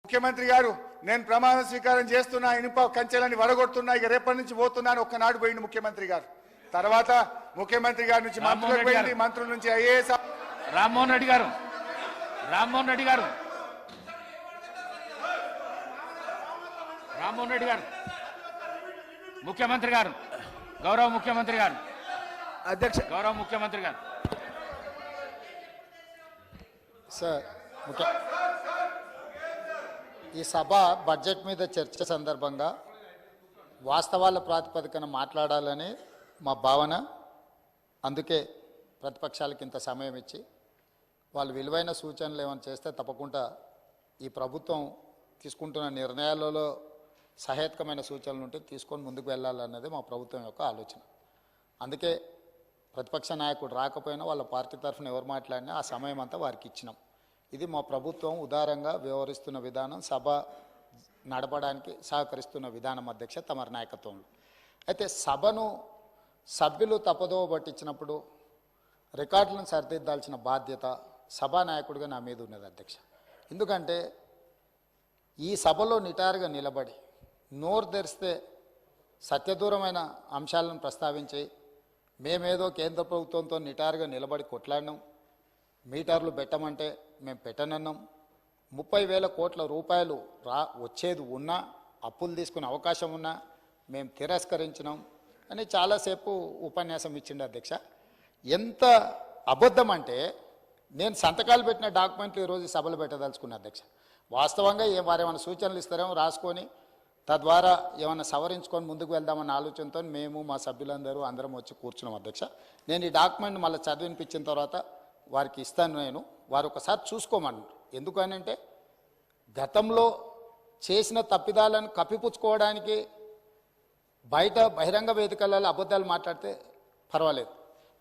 ముఖ్యమంత్రి గారు నేను ప్రమాణ స్వీకారం చేస్తున్నా, ఇనుప కంచెలని వడగొడుతున్నా, ఇక రేపటి నుంచి పోతున్నాను ఒక్కనాడు పోయింది ముఖ్యమంత్రి గారు. తర్వాత ముఖ్యమంత్రి గారి నుంచి మంత్రులకు పోయింది, మంత్రుల నుంచి ఐఏఎస్. రామ్మోహన్ రెడ్డి గారు రామ్మోహన్ రెడ్డి గారు రామ్మోహన్ రెడ్డి గారు ముఖ్యమంత్రి గారు గౌరవ ముఖ్యమంత్రి గారు అధ్యక్ష గౌరవ ముఖ్యమంత్రి గారు సార్ ఈ సభ బడ్జెట్ మీద చర్చ సందర్భంగా వాస్తవాల ప్రాతిపదికన మాట్లాడాలని మా భావన. అందుకే ప్రతిపక్షాలకు ఇంత సమయం ఇచ్చి వాళ్ళు విలువైన సూచనలు ఏమైనా చేస్తే తప్పకుండా ఈ ప్రభుత్వం తీసుకుంటున్న నిర్ణయాలలో సహేతుకమైన సూచనలు ఉంటే తీసుకొని ముందుకు వెళ్ళాలన్నది మా ప్రభుత్వం యొక్క ఆలోచన. అందుకే ప్రతిపక్ష నాయకుడు రాకపోయినా వాళ్ళ పార్టీ తరఫున ఎవరు మాట్లాడినా ఆ సమయం అంతా వారికి ఇచ్చినాం. ఇది మా ప్రభుత్వం ఉదారంగా వ్యవహరిస్తున్న విధానం, సభ నడపడానికి సహకరిస్తున్న విధానం అధ్యక్ష తమరి నాయకత్వంలో. అయితే సభను సభ్యులు తప్పదోవ పట్టించినప్పుడు రికార్డులను సరిదిద్దాల్సిన బాధ్యత సభానాయకుడిగా నా మీద ఉన్నది అధ్యక్ష. ఎందుకంటే ఈ సభలో నిటారుగా నిలబడి నోరు తెరిస్తే సత్యదూరమైన అంశాలను ప్రస్తావించి మేమేదో కేంద్ర ప్రభుత్వంతో నిటారుగా నిలబడి కొట్లాడినాం, మీటర్లు పెట్టమంటే మేము పెట్టనన్నాం, 30,000 కోట్ల రూపాయలు వచ్చేది ఉన్నా అప్పులు తీసుకునే అవకాశం ఉన్నా మేము తిరస్కరించినాం అని చాలాసేపు ఉపన్యాసం ఇచ్చిండు అధ్యక్ష. ఎంత అబద్ధం అంటే నేను సంతకాలు పెట్టిన డాక్యుమెంట్లు ఈరోజు సభలు పెట్టదలుచుకున్నా అధ్యక్ష. వాస్తవంగా వారేమైనా సూచనలు ఇస్తారేమో రాసుకొని తద్వారా ఏమైనా సవరించుకొని ముందుకు వెళ్దామన్న ఆలోచనతో మేము మా సభ్యులందరూ అందరం వచ్చి కూర్చున్నాం అధ్యక్ష. నేను ఈ డాక్యుమెంట్ మళ్ళీ చదివినిపించిన తర్వాత వారికి ఇస్తాను, నేను వారు ఒకసారి చూసుకోమన్నారు. ఎందుకనంటే గతంలో చేసిన తప్పిదాలను కప్పిపుచ్చుకోవడానికి బయట బహిరంగ వేదికలలో అబద్ధాలు మాట్లాడితే పర్వాలేదు,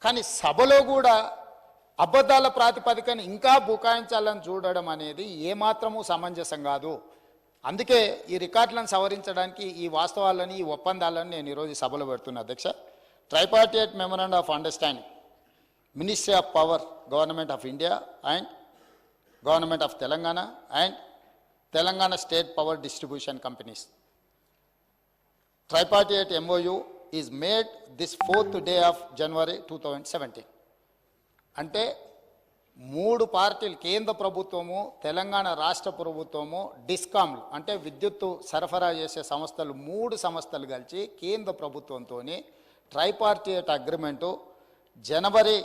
కానీ సభలో కూడా అబద్ధాల ప్రాతిపదికన ఇంకా బుకాయించాలని చూడడం అనేది ఏమాత్రము సమంజసం కాదు. అందుకే ఈ రికార్డులను సవరించడానికి ఈ వాస్తవాలని ఈ ఒప్పందాలను నేను ఈరోజు సభలో పెడుతున్నా అధ్యక్ష. Tripartite memorandum of understanding ministry of power government of India and government of Telangana and Telangana state power distribution companies. Tripartite MOU is made this 4th day of January 2017. అంటే 3 పార్టీలు, కేంద్ర ప్రభుత్వము, తెలంగాణ రాష్ట్ర ప్రభుత్వము, డిస్కామ్లు అంటే విద్యుత్తు సరఫరా చేసే సంస్థలు 3 సంస్థలు కలిసి కేంద్ర ప్రభుత్వంతో ట్రైపార్టియేట్ అగ్రిమెంటు జనవరి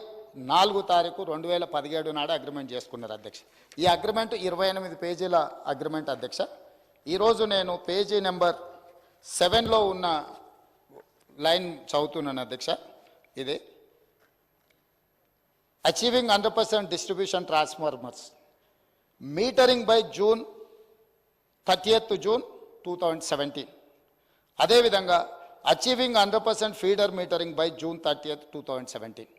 4 తారీఖు 2017 నాడు అగ్రిమెంట్ చేసుకున్నారు అధ్యక్ష. ఈ అగ్రిమెంట్ 28 పేజీల అగ్రిమెంట్ అధ్యక్ష. ఈరోజు నేను పేజీ నెంబర్ 7లో ఉన్న లైన్ చదువుతున్నాను అధ్యక్ష. ఇది achieving 100% distribution transformers metering by June 30th, 2017. అదేవిధంగా achieving 100% feeder metering by June 30th, 2017.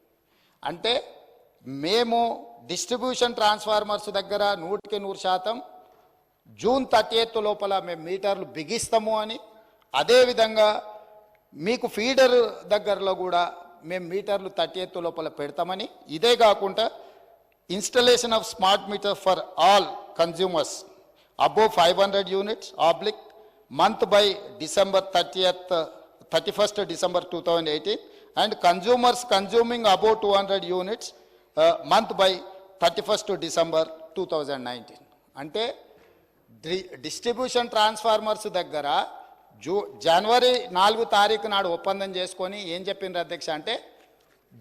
అంటే మేము డిస్ట్రిబ్యూషన్ ట్రాన్స్ఫార్మర్స్ దగ్గర 100% June 30th లోపల మేము మీటర్లు బిగిస్తాము అని, అదేవిధంగా మీకు ఫీడర్ దగ్గరలో కూడా మేము మీటర్లు 30th లోపల పెడతామని, ఇదే కాకుండా installation of smart meter for all consumers above 500 units oblique month by December 31st, December 2018 and consumers consuming above 200 units month by 31st December 2019. అంటే డిస్ట్రిబ్యూషన్ ట్రాన్స్ఫార్మర్స్ దగ్గర జనవరి 4 తారీఖు నాడు ఒప్పందం చేసుకొని ఏం చెప్పిండ్రు అధ్యక్ష అంటే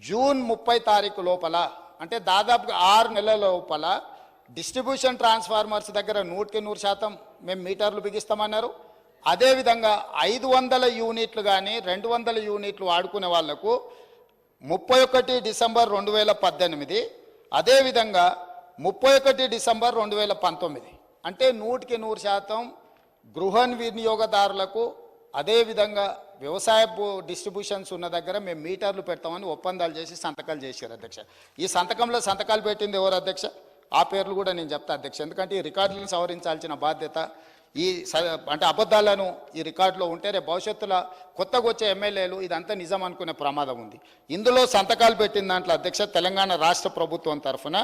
June 30 తారీఖు లోపల, అంటే దాదాపుగా 6 నెలల లోపల డిస్ట్రిబ్యూషన్ ట్రాన్స్ఫార్మర్స్ దగ్గర 100% మేము మీటర్లు బిగిస్తామన్నారు. అదేవిధంగా 500 యూనిట్లు కానీ 200 యూనిట్లు వాడుకునే వాళ్లకు 31 డిసెంబర్ 2018, అదేవిధంగా 31 డిసెంబర్ 2019. అంటే 100% గృహ వినియోగదారులకు, అదేవిధంగా వ్యవసాయ డిస్ట్రిబ్యూషన్స్ ఉన్న దగ్గర మేము మీటర్లు పెడతామని ఒప్పందాలు చేసి సంతకాలు చేశారు అధ్యక్ష. ఈ సంతకంలో సంతకాలు పెట్టింది ఎవరు అధ్యక్ష? ఆ పేర్లు కూడా నేను చెప్తా అధ్యక్ష. ఎందుకంటే ఈ రికార్డులను సవరించాల్సిన బాధ్యత అంటే అబద్ధాలను ఈ రికార్డులో ఉంటే రేపు భవిష్యత్తులో కొత్తగా వచ్చే ఎమ్మెల్యేలు ఇదంతా నిజం అనుకునే ప్రమాదం ఉంది. ఇందులో సంతకాలు పెట్టిన దాంట్లో అధ్యక్ష తెలంగాణ రాష్ట్ర ప్రభుత్వం తరఫున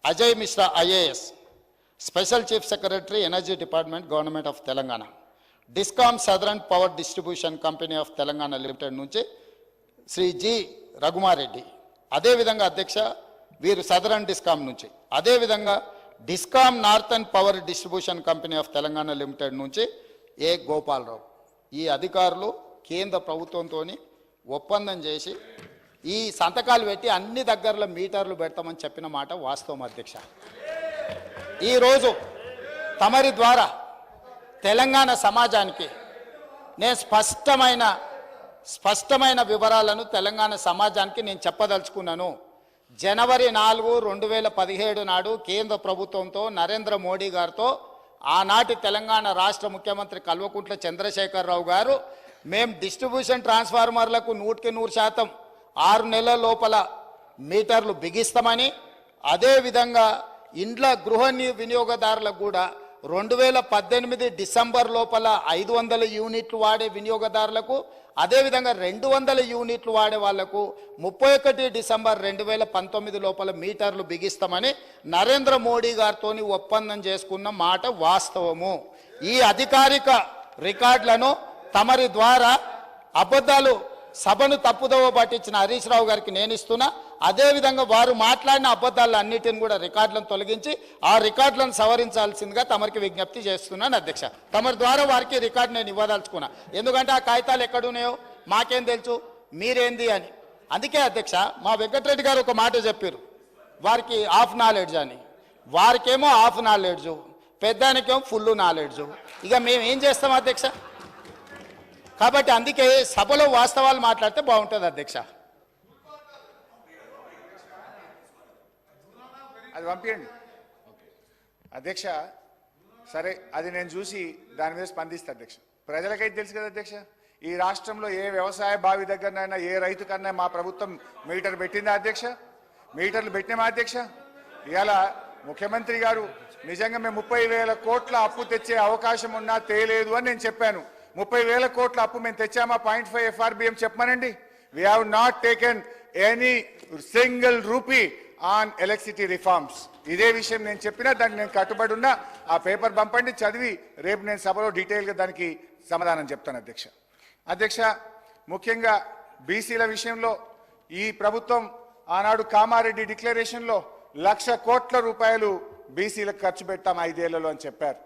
Ajay Mishra IAS, special chief secretary energy department government of Telangana, discom southern power distribution company of Telangana limited నుంచి శ్రీ జి రఘుమారెడ్డి, అదేవిధంగా అధ్యక్ష వీరు సదరన్ డిస్కామ్ నుంచి, అదేవిధంగా discom northern power distribution company of Telangana limited నుంచి ఏ గోపాలరావు. ఈ అధికారులు కేంద్ర ప్రభుత్వంతో ఒప్పందం చేసి ఈ సంతకాలు పెట్టి అన్ని దగ్గరలో మీటర్లు పెడతామని చెప్పిన మాట వాస్తవం అధ్యక్ష. ఈరోజు తమరి ద్వారా తెలంగాణ సమాజానికి నేను స్పష్టమైన వివరాలను తెలంగాణ సమాజానికి నేను చెప్పదలుచుకున్నాను. జనవరి 4, 2017 నాడు కేంద్ర ప్రభుత్వంతో నరేంద్ర మోడీ గారితో ఆనాటి తెలంగాణ రాష్ట్ర ముఖ్యమంత్రి కల్వకుంట్ల చంద్రశేఖరరావు గారు మేము డిస్ట్రిబ్యూషన్ ట్రాన్స్ఫార్మర్లకు 100% 6 నెలల లోపల మీటర్లు బిగిస్తామని, అదేవిధంగా ఇండ్ల గృహ వినియోగదారులకు కూడా 2018 డిసెంబర్ లోపల 500 యూనిట్లు వాడే వినియోగదారులకు, అదేవిధంగా 200 యూనిట్లు వాడే వాళ్లకు 31 డిసెంబర్ 2019 లోపల మీటర్లు బిగిస్తామని నరేంద్ర మోడీ గారితో ఒప్పందం చేసుకున్న మాట వాస్తవము. ఈ అధికారిక రికార్డులను తమరి ద్వారా అబద్ధాలు సభను తప్పుదోవ పట్టించిన హరీష్ రావు గారికి నేను ఇస్తున్నా. అదేవిధంగా వారు మాట్లాడిన అబద్ధాలన్నిటిని కూడా రికార్డులను తొలగించి ఆ రికార్డులను సవరించాల్సిందిగా తమరికి విజ్ఞప్తి చేస్తున్నాను అధ్యక్ష. తమరి ద్వారా వారికి రికార్డు నేను ఇవ్వదలుచుకున్నా. ఎందుకంటే ఆ కాగితాలు ఎక్కడున్నాయో మాకేం తెలుసు, మీరేంది అని. అందుకే అధ్యక్ష మా వెంకటరెడ్డి గారు ఒక మాట చెప్పారు, వారికి హాఫ్ నాలెడ్జ్ అని. వారికేమో హాఫ్ నాలెడ్జు, పెద్దానికేమో ఫుల్ నాలెడ్జు. ఇక మేము ఏం చేస్తాం అధ్యక్ష? కాబట్టి అందుకే సభలో వాస్తవాలు మాట్లాడితే బాగుంటుంది అధ్యక్ష. అది పంపించండి అధ్యక్ష. సరే, అది నేను చూసి దాని మీద స్పందిస్తా అధ్యక్ష. ప్రజలకైతే తెలుసు కదా అధ్యక్ష, ఈ రాష్ట్రంలో ఏ వ్యవసాయ బావి దగ్గరనైనా ఏ రైతు కన్నా మా ప్రభుత్వం మీటర్ పెట్టిందా అధ్యక్ష? మీటర్లు పెట్టినామా అధ్యక్ష? ఇవాళ ముఖ్యమంత్రి గారు నిజంగా మేము 30,000 కోట్ల అప్పు తెచ్చే అవకాశం ఉన్నా తేలేదు అని నేను చెప్పాను. 30,000 కోట్ల అప్పు మేము తెచ్చామా 0.5 FRBM చెప్పమనండి. We have not taken any single rupee on electricity reforms. ఇదే విషయం నేను చెప్పినా, దాన్ని నేను కట్టుబడి ఉన్నా. ఆ పేపర్ పంపండి, చదివి రేపు నేను సభలో డీటెయిల్గా దానికి సమాధానం చెప్తాను అధ్యక్ష. అధ్యక్ష, ముఖ్యంగా బీసీల విషయంలో ఈ ప్రభుత్వం ఆనాడు కామారెడ్డి డిక్లరేషన్లో 1,00,000 కోట్ల రూపాయలు బీసీలకు ఖర్చు పెట్టాం 5 ఏళ్లలో అని చెప్పారు.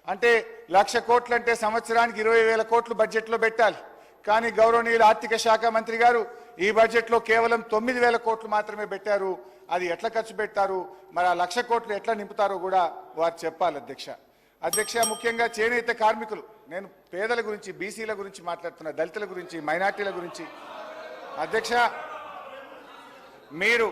అంటే 1,00,000 కోట్లు అంటే సంవత్సరానికి 20,000 కోట్లు బడ్జెట్లో పెట్టాలి. కానీ గౌరవనీయులు ఆర్థిక శాఖ మంత్రి గారు ఈ బడ్జెట్లో కేవలం 9,000 కోట్లు మాత్రమే పెట్టారు. అది ఎట్లా ఖర్చు పెట్టారు, మరి ఆ 1,00,000 కోట్లు ఎట్లా నింపుతారో కూడా వారు చెప్పాలి అధ్యక్ష. అధ్యక్ష, ముఖ్యంగా చేనేత కార్మికులు, నేను పేదల గురించి, బీసీల గురించి మాట్లాడుతున్నా, దళితుల గురించి, మైనార్టీల గురించి. అధ్యక్ష, మీరు